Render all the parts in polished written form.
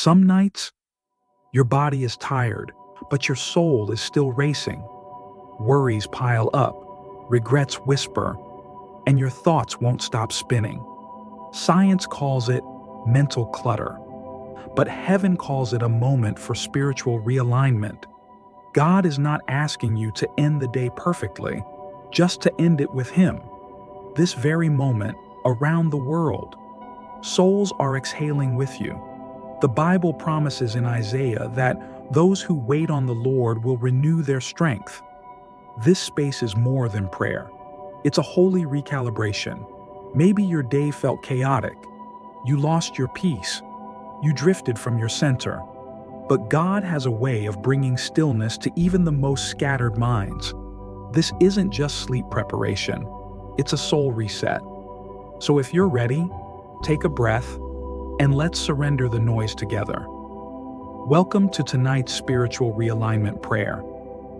Some nights, your body is tired, but your soul is still racing. Worries pile up, regrets whisper, and your thoughts won't stop spinning. Science calls it mental clutter, but heaven calls it a moment for spiritual realignment. God is not asking you to end the day perfectly, just to end it with Him. This very moment, around the world, souls are exhaling with you. The Bible promises in Isaiah that those who wait on the Lord will renew their strength. This space is more than prayer. It's a holy recalibration. Maybe your day felt chaotic. You lost your peace. You drifted from your center. But God has a way of bringing stillness to even the most scattered minds. This isn't just sleep preparation. It's a soul reset. So if you're ready, take a breath, and let's surrender the noise together. Welcome to tonight's spiritual realignment prayer.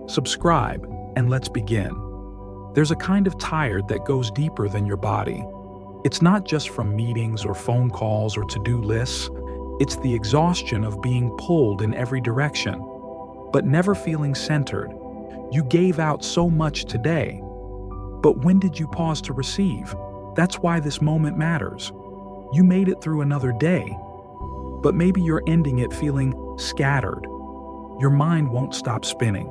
Subscribe, and let's begin. There's a kind of tired that goes deeper than your body. It's not just from meetings or phone calls or to-do lists. It's the exhaustion of being pulled in every direction, but never feeling centered. You gave out so much today, but when did you pause to receive? That's why this moment matters. You made it through another day, but maybe you're ending it feeling scattered. Your mind won't stop spinning.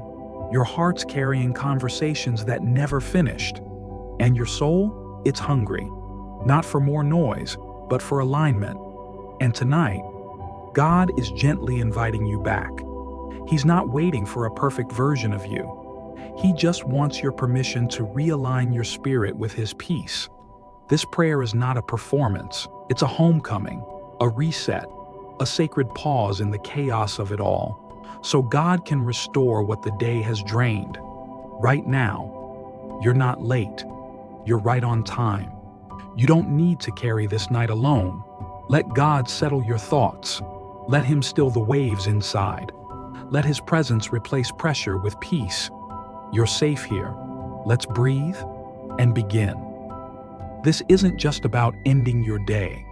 Your heart's carrying conversations that never finished. And your soul, it's hungry, not for more noise, but for alignment. And tonight, God is gently inviting you back. He's not waiting for a perfect version of you. He just wants your permission to realign your spirit with His peace. This prayer is not a performance. It's a homecoming, a reset, a sacred pause in the chaos of it all, so God can restore what the day has drained. Right now, you're not late. You're right on time. You don't need to carry this night alone. Let God settle your thoughts. Let Him still the waves inside. Let His presence replace pressure with peace. You're safe here. Let's breathe and begin. This isn't just about ending your day.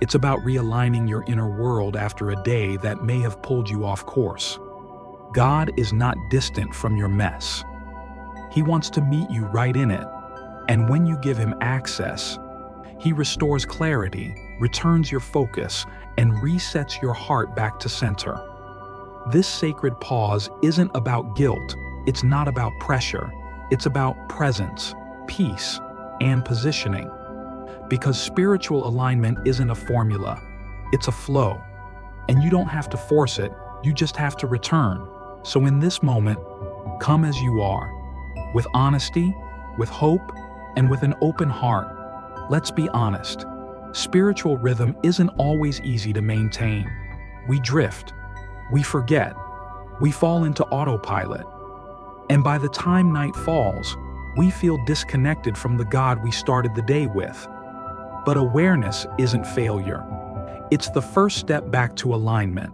It's about realigning your inner world after a day that may have pulled you off course. God is not distant from your mess. He wants to meet you right in it. And when you give Him access, He restores clarity, returns your focus, and resets your heart back to center. This sacred pause isn't about guilt. It's not about pressure. It's about presence, peace, and positioning. Because spiritual alignment isn't a formula, it's a flow. And you don't have to force it, you just have to return. So in this moment, come as you are, with honesty, with hope, and with an open heart. Let's be honest, spiritual rhythm isn't always easy to maintain. We drift, we forget, we fall into autopilot. And by the time night falls, we feel disconnected from the God we started the day with. But awareness isn't failure. It's the first step back to alignment.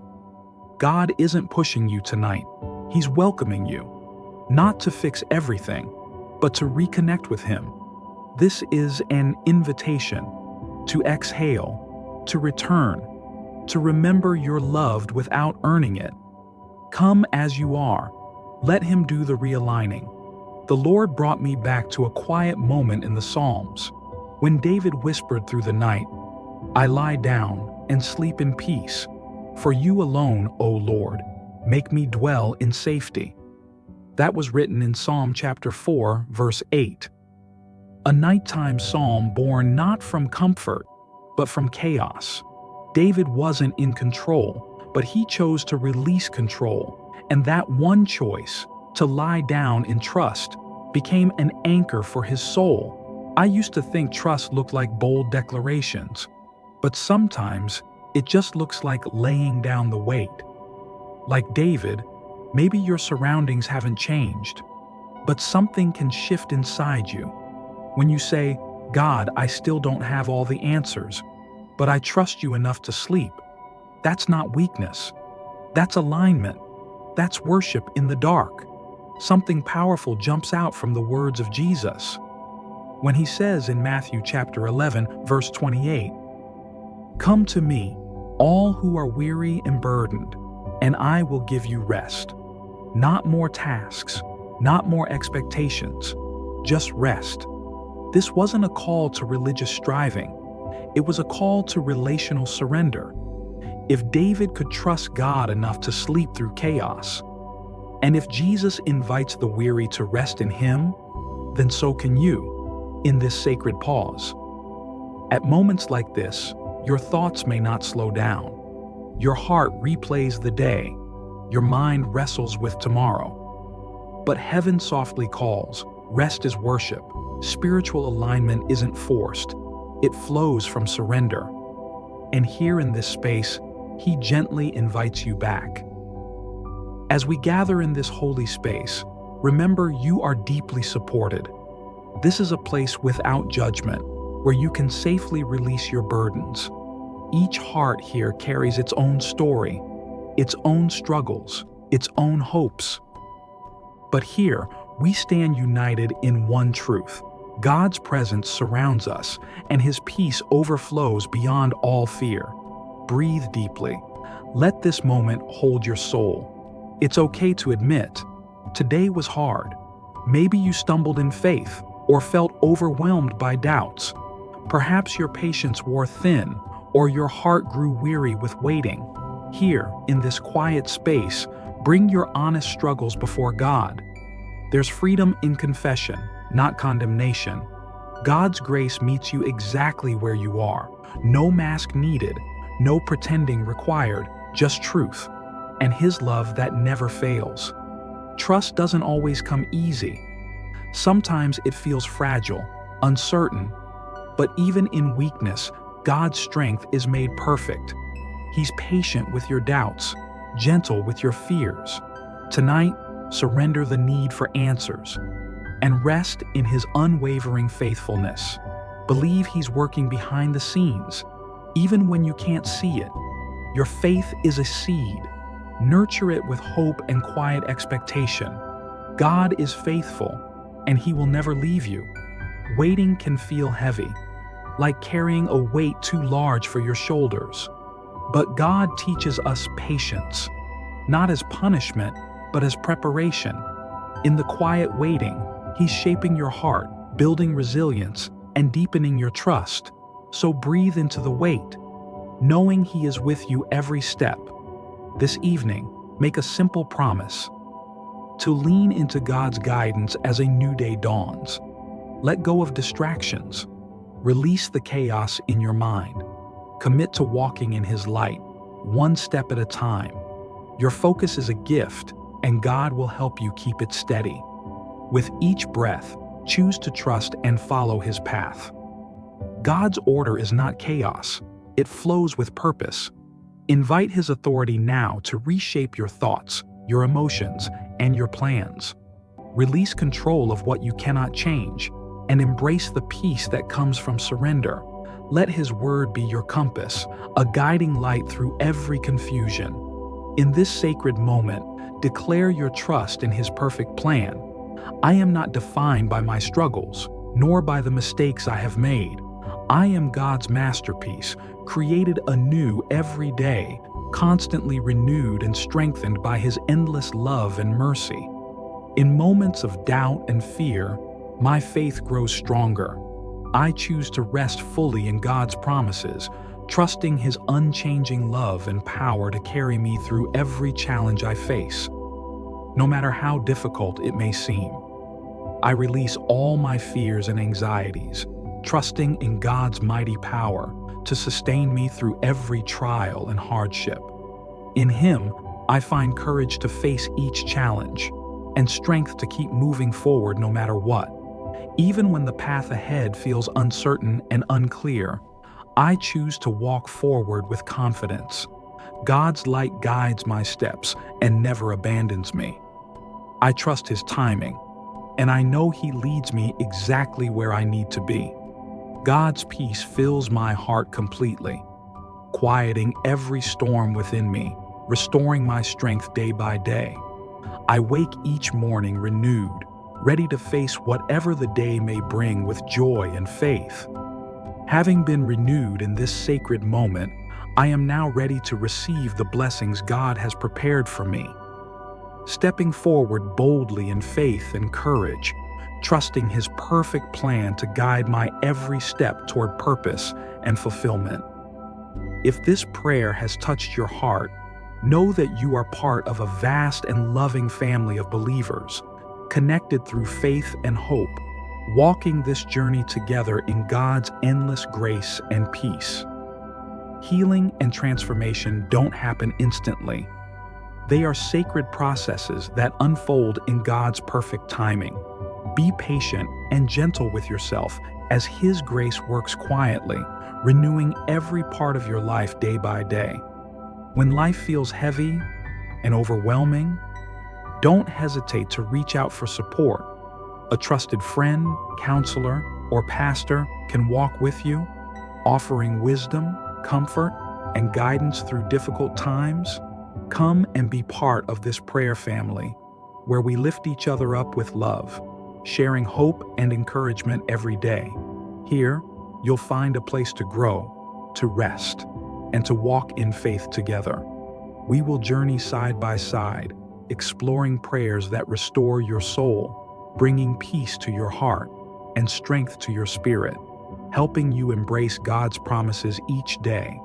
God isn't pushing you tonight. He's welcoming you, not to fix everything, but to reconnect with Him. This is an invitation to exhale, to return, to remember you're loved without earning it. Come as you are. Let Him do the realigning. The Lord brought me back to a quiet moment in the Psalms, when David whispered through the night, "I lie down and sleep in peace. For you alone, O Lord, make me dwell in safety." That was written in Psalm chapter 4, verse 8. A nighttime psalm born not from comfort, but from chaos. David wasn't in control, but he chose to release control, and that one choice, to lie down in trust, became an anchor for his soul. I used to think trust looked like bold declarations, but sometimes it just looks like laying down the weight. Like David, maybe your surroundings haven't changed, but something can shift inside you. When you say, "God, I still don't have all the answers, but I trust you enough to sleep," that's not weakness. That's alignment. That's worship in the dark. Something powerful jumps out from the words of Jesus. When He says in Matthew chapter 11, verse 28, "Come to me, all who are weary and burdened, and I will give you rest. Not more tasks, not more expectations, just rest. This wasn't a call to religious striving. It was a call to relational surrender. If David could trust God enough to sleep through chaos, and if Jesus invites the weary to rest in Him, then so can you, in this sacred pause. At moments like this, your thoughts may not slow down. Your heart replays the day. Your mind wrestles with tomorrow. But heaven softly calls. Rest is worship. Spiritual alignment isn't forced. It flows from surrender. And here in this space, He gently invites you back. As we gather in this holy space, remember you are deeply supported. This is a place without judgment, where you can safely release your burdens. Each heart here carries its own story, its own struggles, its own hopes. But here, we stand united in one truth. God's presence surrounds us, and His peace overflows beyond all fear. Breathe deeply. Let this moment hold your soul. It's okay to admit, today was hard. Maybe you stumbled in faith or felt overwhelmed by doubts. Perhaps your patience wore thin, or your heart grew weary with waiting. Here, in this quiet space, bring your honest struggles before God. There's freedom in confession, not condemnation. God's grace meets you exactly where you are. No mask needed, no pretending required, just truth. And His love that never fails. Trust doesn't always come easy. Sometimes it feels fragile, uncertain. But even in weakness, God's strength is made perfect. He's patient with your doubts, gentle with your fears. Tonight, surrender the need for answers and rest in His unwavering faithfulness. Believe He's working behind the scenes, even when you can't see it. Your faith is a seed. Nurture it with hope and quiet expectation. God is faithful, and He will never leave you. Waiting can feel heavy, like carrying a weight too large for your shoulders. But God teaches us patience, not as punishment, but as preparation. In the quiet waiting, He's shaping your heart, building resilience, and deepening your trust. So breathe into the wait, knowing He is with you every step. This evening, make a simple promise to lean into God's guidance as a new day dawns. Let go of distractions. Release the chaos in your mind. Commit to walking in His light, one step at a time. Your focus is a gift, and God will help you keep it steady. With each breath, choose to trust and follow His path. God's order is not chaos. It flows with purpose. Invite His authority now to reshape your thoughts, your emotions, and your plans. Release control of what you cannot change, and embrace the peace that comes from surrender. Let His word be your compass, a guiding light through every confusion. In this sacred moment, declare your trust in His perfect plan. I am not defined by my struggles, nor by the mistakes I have made. I am God's masterpiece, created anew every day, constantly renewed and strengthened by His endless love and mercy. In moments of doubt and fear, my faith grows stronger. I choose to rest fully in God's promises, trusting His unchanging love and power to carry me through every challenge I face. No matter how difficult it may seem, I release all my fears and anxieties, trusting in God's mighty power to sustain me through every trial and hardship. In Him, I find courage to face each challenge and strength to keep moving forward no matter what. Even when the path ahead feels uncertain and unclear, I choose to walk forward with confidence. God's light guides my steps and never abandons me. I trust His timing, and I know He leads me exactly where I need to be. God's peace fills my heart completely, quieting every storm within me, restoring my strength day by day. I wake each morning renewed, ready to face whatever the day may bring with joy and faith. Having been renewed in this sacred moment, I am now ready to receive the blessings God has prepared for me. Stepping forward boldly in faith and courage, trusting His perfect plan to guide my every step toward purpose and fulfillment. If this prayer has touched your heart, know that you are part of a vast and loving family of believers, connected through faith and hope, walking this journey together in God's endless grace and peace. Healing and transformation don't happen instantly. They are sacred processes that unfold in God's perfect timing. Be patient and gentle with yourself as His grace works quietly, renewing every part of your life day by day. When life feels heavy and overwhelming, don't hesitate to reach out for support. A trusted friend, counselor, or pastor can walk with you, offering wisdom, comfort, and guidance through difficult times. Come and be part of this prayer family, where we lift each other up with love, sharing hope and encouragement every day. Here, you'll find a place to grow, to rest, and to walk in faith together. We will journey side by side, exploring prayers that restore your soul, bringing peace to your heart and strength to your spirit, helping you embrace God's promises each day.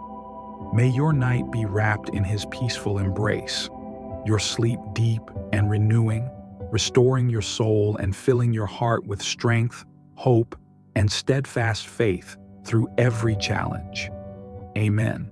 May your night be wrapped in His peaceful embrace, your sleep deep and renewing, restoring your soul and filling your heart with strength, hope, and steadfast faith through every challenge. Amen.